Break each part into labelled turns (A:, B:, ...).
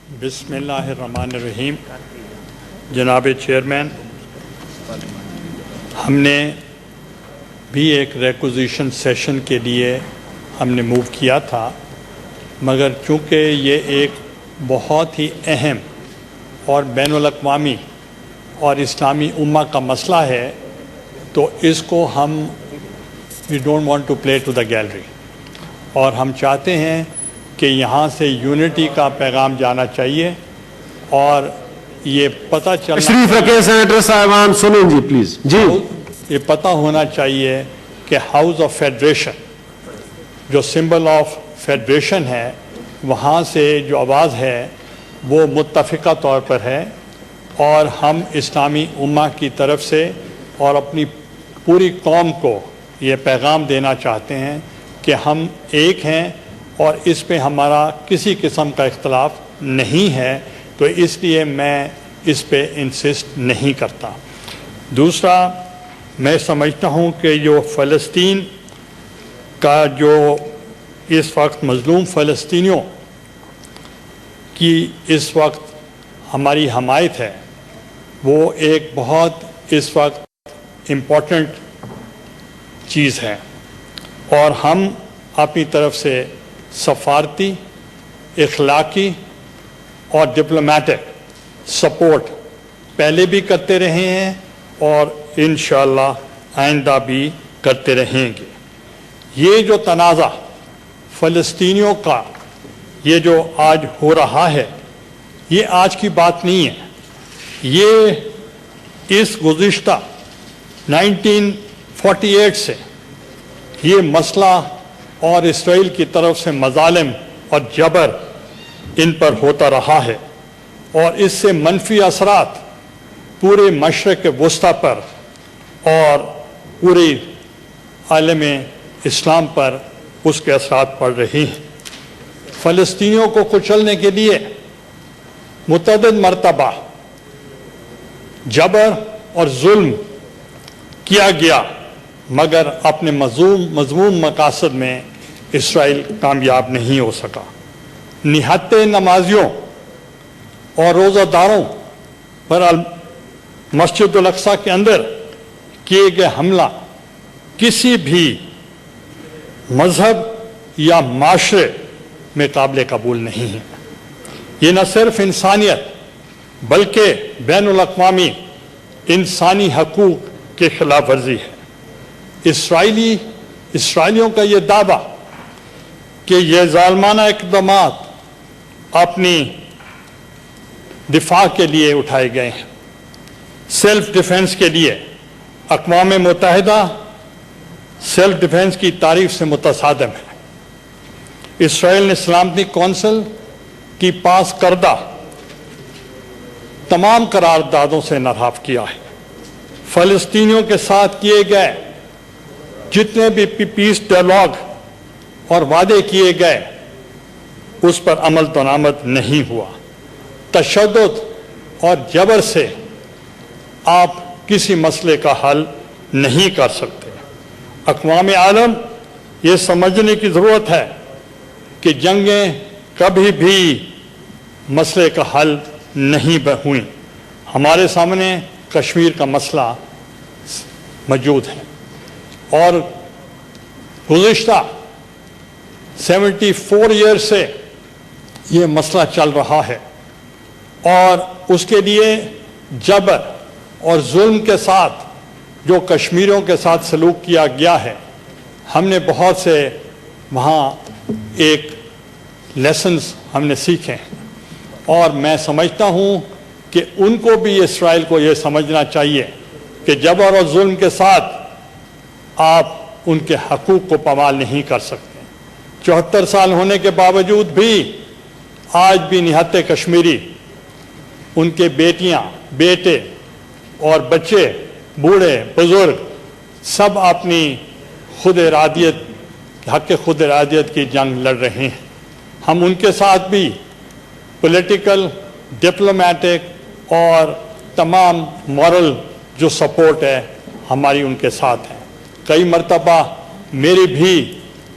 A: بسم اللہ الرحمن الرحیم. جناب چیئرمین، ہم نے بھی ایک ریکوزیشن سیشن کے لیے ہم نے موو کیا تھا، مگر چونکہ یہ ایک بہت ہی اہم اور بین الاقوامی اور اسلامی امہ کا مسئلہ ہے، تو اس کو ہم we don't want to play to the gallery, اور ہم چاہتے ہیں کہ یہاں سے یونٹی کا پیغام جانا چاہیے، اور یہ پتہ
B: تشریف رکھیں سینیٹر صاحبان، سنیں جی پلیز. جی
A: یہ پتہ ہونا چاہیے کہ ہاؤس آف فیڈریشن جو سمبل آف فیڈریشن ہے، وہاں سے جو آواز ہے وہ متفقہ طور پر ہے، اور ہم اسلامی امہ کی طرف سے اور اپنی پوری قوم کو یہ پیغام دینا چاہتے ہیں کہ ہم ایک ہیں اور اس پہ ہمارا کسی قسم کا اختلاف نہیں ہے، تو اس لیے میں اس پہ انسسٹ نہیں کرتا. دوسرا، میں سمجھتا ہوں کہ جو فلسطین کا جو اس وقت مظلوم فلسطینیوں کی اس وقت ہماری حمایت ہے، وہ ایک بہت اس وقت امپورٹنٹ چیز ہے، اور ہم اپنی طرف سے سفارتی، اخلاقی اور ڈپلومیٹک سپورٹ پہلے بھی کرتے رہے ہیں اور انشاءاللہ آئندہ بھی کرتے رہیں گے. یہ جو تنازع فلسطینیوں کا یہ جو آج ہو رہا ہے، یہ آج کی بات نہیں ہے. یہ اس گزشتہ 1948 سے یہ مسئلہ اور اسرائیل کی طرف سے مظالم اور جبر ان پر ہوتا رہا ہے، اور اس سے منفی اثرات پورے مشرق وسطیٰ پر اور پوری عالم اسلام پر اس کے اثرات پڑ رہی ہیں. فلسطینیوں کو کچلنے کے لیے متعدد مرتبہ جبر اور ظلم کیا گیا، مگر اپنے مذموم مقاصد میں اسرائیل کامیاب نہیں ہو سکا. نہتے نمازیوں اور روزہ داروں پر مسجد الاقصیٰ کے اندر کیے گئے حملہ کسی بھی مذہب یا معاشرے میں قابل قبول نہیں ہے. یہ نہ صرف انسانیت بلکہ بین الاقوامی انسانی حقوق کے خلاف ورزی ہے. اسرائیلیوں کا یہ دعویٰ کہ یہ ظالمانہ اقدامات اپنی دفاع کے لیے اٹھائے گئے ہیں، سیلف ڈیفنس کے لیے، اقوام متحدہ سیلف ڈیفنس کی تعریف سے متصادم ہے. اسرائیل نے سلامتی کونسل کی پاس کردہ تمام قراردادوں سے انحراف کیا ہے. فلسطینیوں کے ساتھ کیے گئے جتنے بھی پیس ڈائلاگ اور وعدے کیے گئے اس پر عمل درآمد نہیں ہوا. تشدد اور جبر سے آپ کسی مسئلے کا حل نہیں کر سکتے. اقوام عالم یہ سمجھنے کی ضرورت ہے کہ جنگیں کبھی بھی مسئلے کا حل نہیں ہوئیں. ہمارے سامنے کشمیر کا مسئلہ موجود ہے، اور گزشتہ 74 ایئر سے یہ مسئلہ چل رہا ہے، اور اس کے لیے جبر اور ظلم کے ساتھ جو کشمیریوں کے ساتھ سلوک کیا گیا ہے، ہم نے بہت سے وہاں ایک لیسنز ہم نے سیکھے ہیں، اور میں سمجھتا ہوں کہ ان کو بھی اسرائیل کو یہ سمجھنا چاہیے کہ جبر اور ظلم کے ساتھ آپ ان کے حقوق کو پامال نہیں کر سکتے. 74 سال ہونے کے باوجود بھی آج بھی نہتے کشمیری، ان کے بیٹیاں، بیٹے اور بچے، بوڑھے بزرگ سب اپنی خود ارادیت، حق خود ارادیت کی جنگ لڑ رہے ہیں. ہم ان کے ساتھ بھی پولیٹیکل، ڈپلومیٹک اور تمام مورل جو سپورٹ ہے ہماری ان کے ساتھ ہے. کئی مرتبہ میری بھی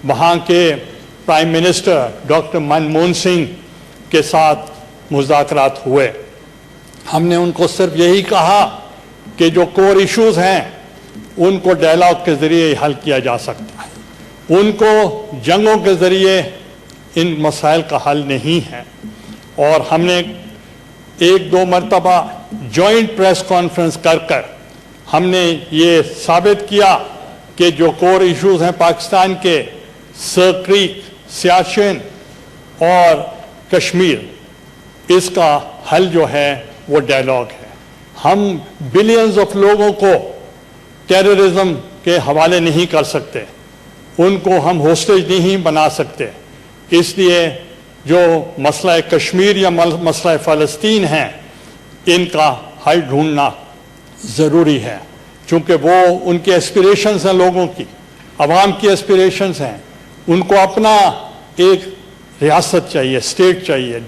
A: وہاں کے prime minister doctor Manmohan Singh کے ساتھ مذاکرات ہوئے. ہم نے ان کو صرف یہی کہا کہ جو کور ایشوز ہیں ان کو ڈائلاگ کے ذریعے حل کیا جا سکتا ہے, ان کو جنگوں کے ذریعے ان مسائل کا حل نہیں ہے. اور ہم نے 1-2 مرتبہ جوائنٹ پریس کانفرنس کر ہم نے یہ ثابت کیا کہ جو کور ایشوز ہیں پاکستان کے, سر کریک, سیاچن اور کشمیر, اس کا حل جو ہے وہ ڈائلاگ ہے. ہم بلینز آف لوگوں کو ٹیررزم کے حوالے نہیں کر سکتے, ان کو ہم ہوسٹیج نہیں بنا سکتے. اس لیے جو مسئلہ کشمیر یا مسئلہ فلسطین ہے ان کا حل ڈھونڈنا ضروری ہے, چونکہ وہ ان کے ایسپریشنز ہیں, لوگوں کی, عوام کی ایسپریشنز ہیں. ان کو اپنا ایک ریاست چاہیے, اسٹیٹ چاہیے,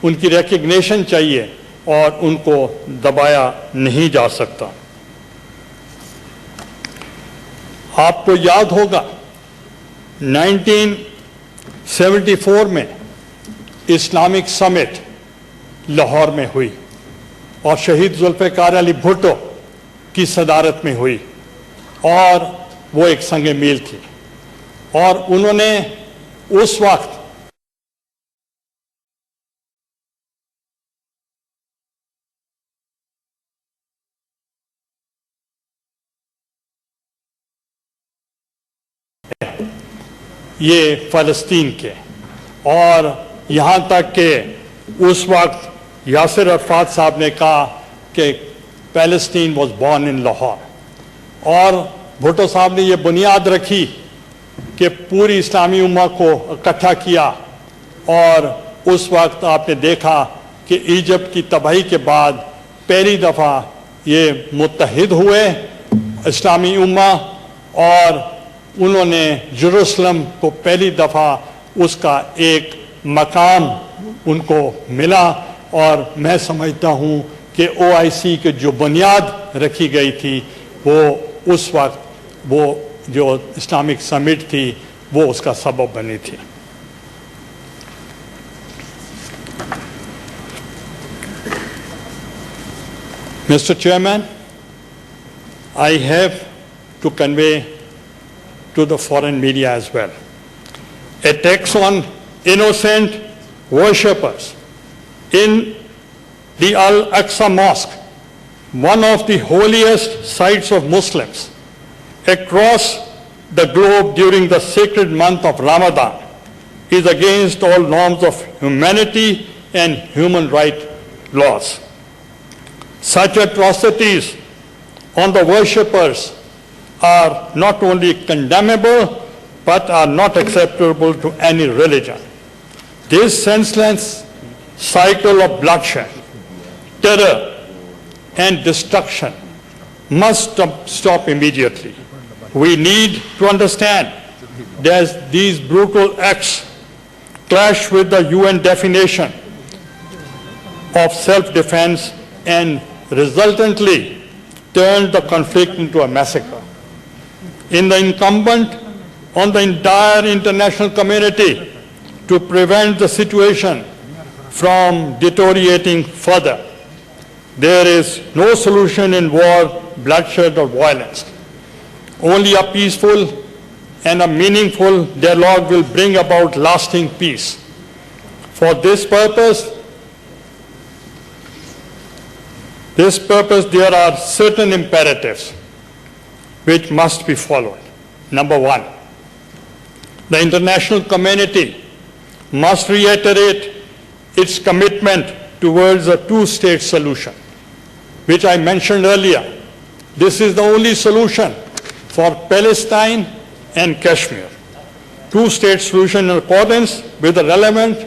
A: ان کی ریکگنیشن چاہیے, اور ان کو دبایا نہیں جا سکتا. آپ کو یاد ہوگا 1974 میں اسلامک سمٹ لاہور میں ہوئی اور شہید ذوالفقار علی بھٹو کی صدارت میں ہوئی, اور وہ ایک سنگ میل تھی. اور انہوں نے اس وقت یہ فلسطین کے, اور یہاں تک کہ اس وقت یاسر عرفات صاحب نے کہا کہ Palestine was born in Lahore, اور بھٹو صاحب نے یہ بنیاد رکھی کہ پوری اسلامی امہ کو اکٹھا کیا. اور اس وقت آپ نے دیکھا کہ ایجپٹ کی تباہی کے بعد پہلی دفعہ یہ متحد ہوئے اسلامی امہ, اور انہوں نے یروشلم کو پہلی دفعہ اس کا ایک مقام ان کو ملا. اور میں سمجھتا ہوں کہ OIC کے جو بنیاد رکھی گئی تھی وہ اس وقت وہ جو اسلامک سمٹ تھی وہ اس کا سبب بنی تھی. Mr. Chairman, I have to convey to the foreign media as well. Attacks on innocent worshippers in the Al-Aqsa Mosque, one of the holiest sites of Muslims across the globe during the sacred month of Ramadan, is against all norms of humanity and human rights laws. Such atrocities on the worshippers are not only condemnable but are not acceptable to any religion. This senseless cycle of bloodshed, terror, and destruction must stop immediately. We need to understand that these brutal acts clash with the UN definition of self-defense and resultantly turn the conflict into a massacre. In the incumbent on the entire international community to prevent the situation from deteriorating further. There is no solution in war, bloodshed, or violence. Only a peaceful and a meaningful dialogue will bring about lasting peace. For this purpose, there are certain imperatives which must be followed. Number one, the international community must reiterate its commitment towards a two-state solution, which I mentioned earlier. This is the only solution for Palestine and Kashmir. Two-state solution in accordance with the relevant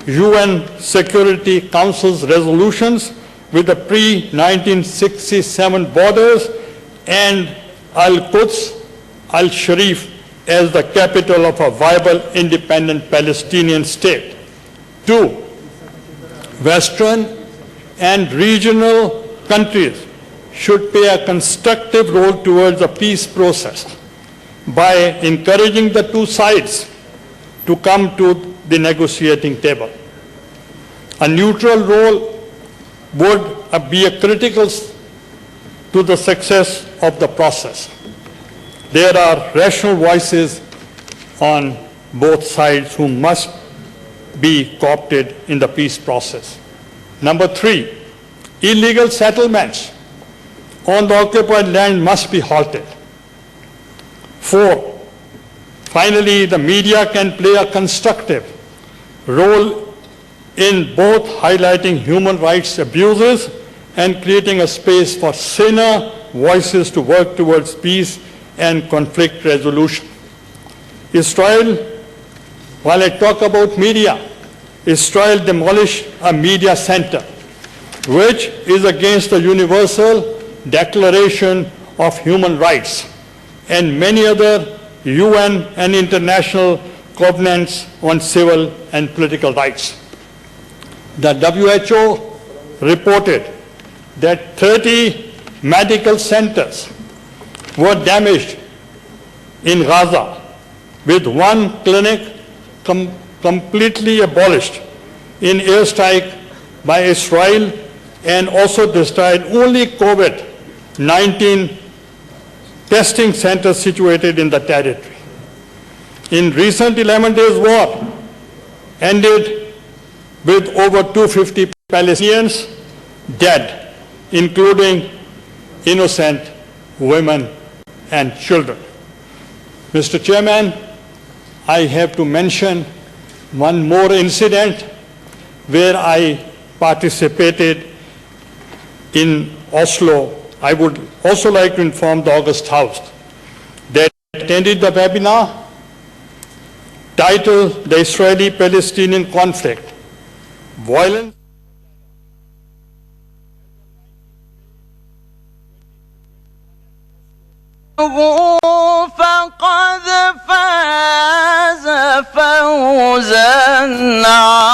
A: UN Security Council's resolutions with the pre-1967 borders and Al-Quds, Al-Sharif as the capital of a viable independent Palestinian state. Two, Western and regional countries should play a constructive role towards the peace process by encouraging the two sides to come to the negotiating table. A neutral role would be a critical to the success of the process. There are rational voices on both sides who must be co-opted in the peace process. Number 3, illegal settlements on the occupied land must be halted. 4, finally, the media can play a constructive role in both highlighting human rights abuses and creating a space for saner voices to work towards peace and conflict resolution. Israel, while I talk about media, Israel demolished a media center, which is against the Universal Declaration of Human Rights and many other UN and international covenants on civil and political rights. The WHO reported that 30 medical centers were damaged in Gaza, with one clinic completely abolished in airstrike by Israel, and also destroyed only COVID-19 testing centers situated in the territory. In recent 11 days war ended with over 250 Palestinians dead, including innocent women and children. Mr. Chairman, I have to mention one more incident where I participated in Oslo. I would also like to inform the August House that I attended the webinar titled The Israeli-Palestinian Conflict, Violence
C: وہ